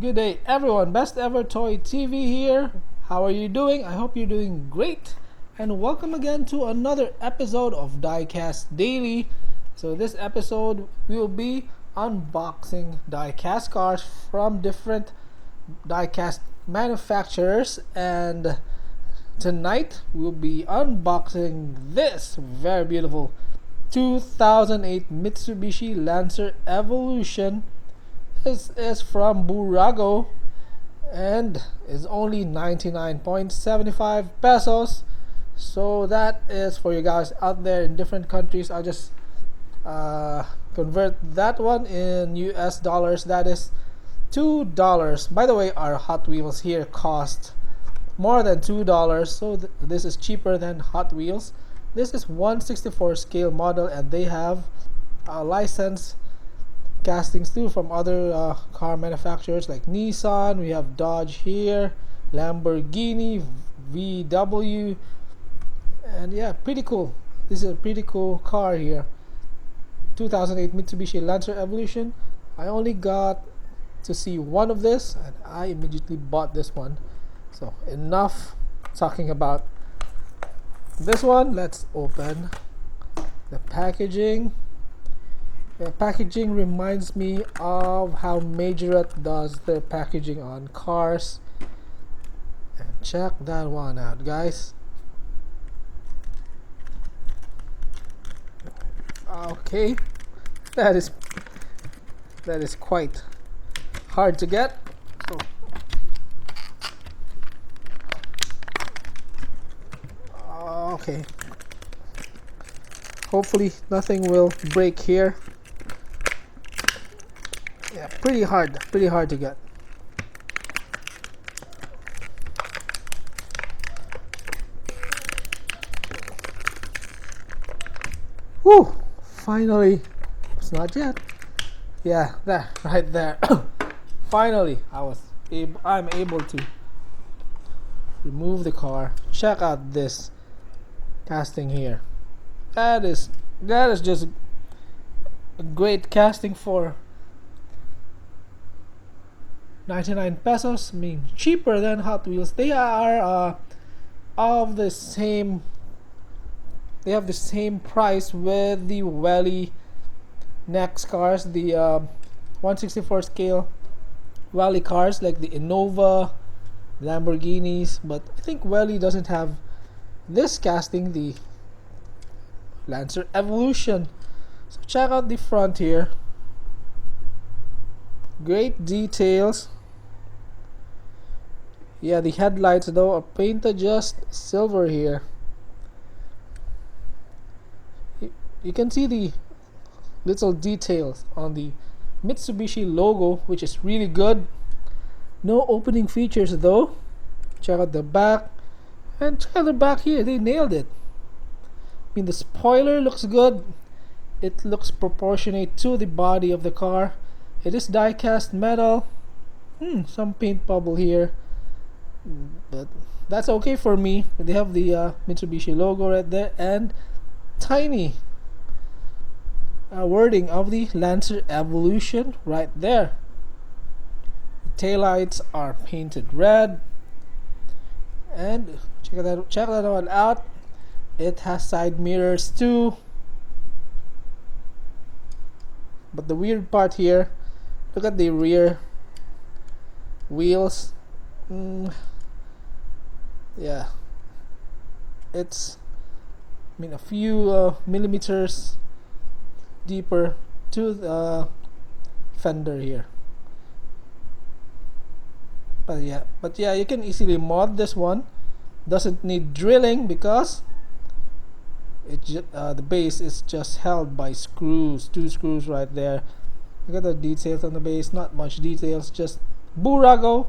Good day, everyone. Best Ever Toy TV here. How are you doing? I hope you're doing great. And welcome again to another episode of Diecast Daily. So, this episode we will be unboxing diecast cars from different diecast manufacturers. And tonight we'll be unboxing this very beautiful 2008 Mitsubishi Lancer Evolution. This is from Bburago and is only 99.75 pesos. So that is for you guys out there in different countries. I'll just convert that one in US dollars. That is $2. By the way, our Hot Wheels here cost more than $2, so this is cheaper than Hot Wheels. This is 1/64 scale model, and they have a license castings too from other car manufacturers like Nissan. We have Dodge here, Lamborghini, VW, and yeah, pretty cool. This is a pretty cool car here. 2008 Mitsubishi Lancer Evolution. I only got to see one of this and I immediately bought this one. So enough talking about this one. Let's open the packaging. The packaging reminds me of how Majorette does their packaging on cars. And check that one out, guys. Okay, that is quite hard to get. So, okay. Hopefully nothing will break here. Yeah, pretty hard to get. Whew, finally. It's not yet. Yeah, that right there. Finally, I'm able to remove the car. Check out this casting here. That is just a great casting for 99 pesos. I mean, cheaper than Hot Wheels. They are of the same. They have the same price with the Welly next cars, the 1/64 scale Welly cars like the Innova, Lamborghinis. But I think Welly doesn't have this casting, the Lancer Evolution. So check out the front here. Great details. Yeah, the headlights though are painted just silver here. You can see the little details on the Mitsubishi logo, which is really good. No opening features though. Check out the back, and check out the back here. They nailed it. I mean, the spoiler looks good. It looks proportionate to the body of the car. It is die-cast metal. Some paint bubble here, but that's okay for me. They have the Mitsubishi logo right there and tiny wording of the Lancer Evolution right there. The taillights are painted red, and check that one out. It has side mirrors too. But the weird part here, look at the rear wheels. Yeah, it's, I mean, a few millimeters deeper to the fender here. But yeah, you can easily mod this one. Doesn't need drilling because the base is just held by screws, 2 screws right there. Look at the details on the base. Not much details, just Bburago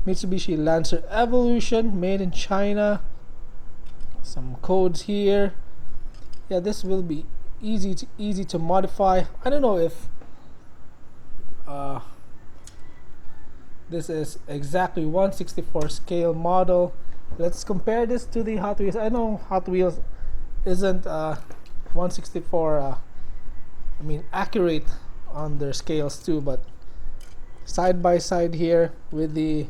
Mitsubishi Lancer Evolution, made in China. Some codes here. Yeah, this will be easy to modify. I don't know if this is exactly 1/64 scale model. Let's compare this to the Hot Wheels. I know Hot Wheels isn't 1/64 accurate on their scales too, but side by side here with the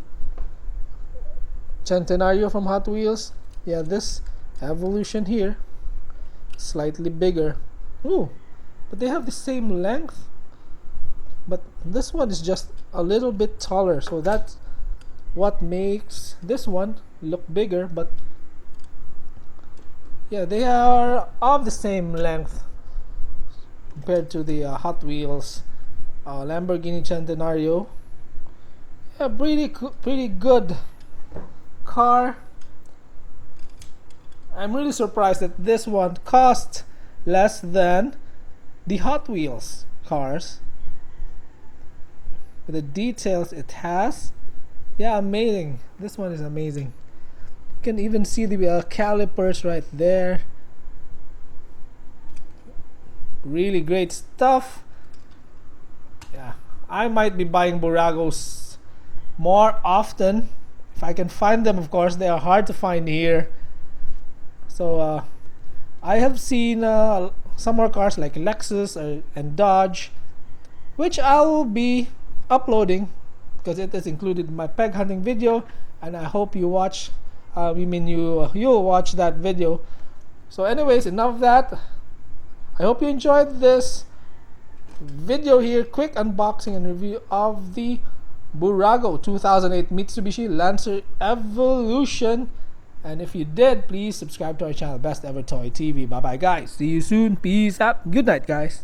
Centenario from Hot Wheels. Yeah, this Evolution here, slightly bigger. Ooh, but they have the same length, but this one is just a little bit taller, so that's what makes this one look bigger. But yeah, they are of the same length compared to the Hot Wheels Lamborghini Centenario. Yeah, pretty good car. I'm really surprised that this one cost less than the Hot Wheels cars. With the details it has, yeah, amazing. This one is amazing. You can even see the calipers right there. Really great stuff. Yeah, I might be buying Bburagos more often if I can find them. Of course, they are hard to find here. So I have seen some more cars like Lexus and Dodge, which I will be uploading because it is included in my peg hunting video, and I hope you watch. You'll watch that video. So, anyways, enough of that. I hope you enjoyed this video here, quick unboxing and review of the Bburago 2008 Mitsubishi Lancer Evolution. And if you did, please subscribe to our channel, Best Ever Toy TV. Bye bye guys, see you soon, peace out, good night guys.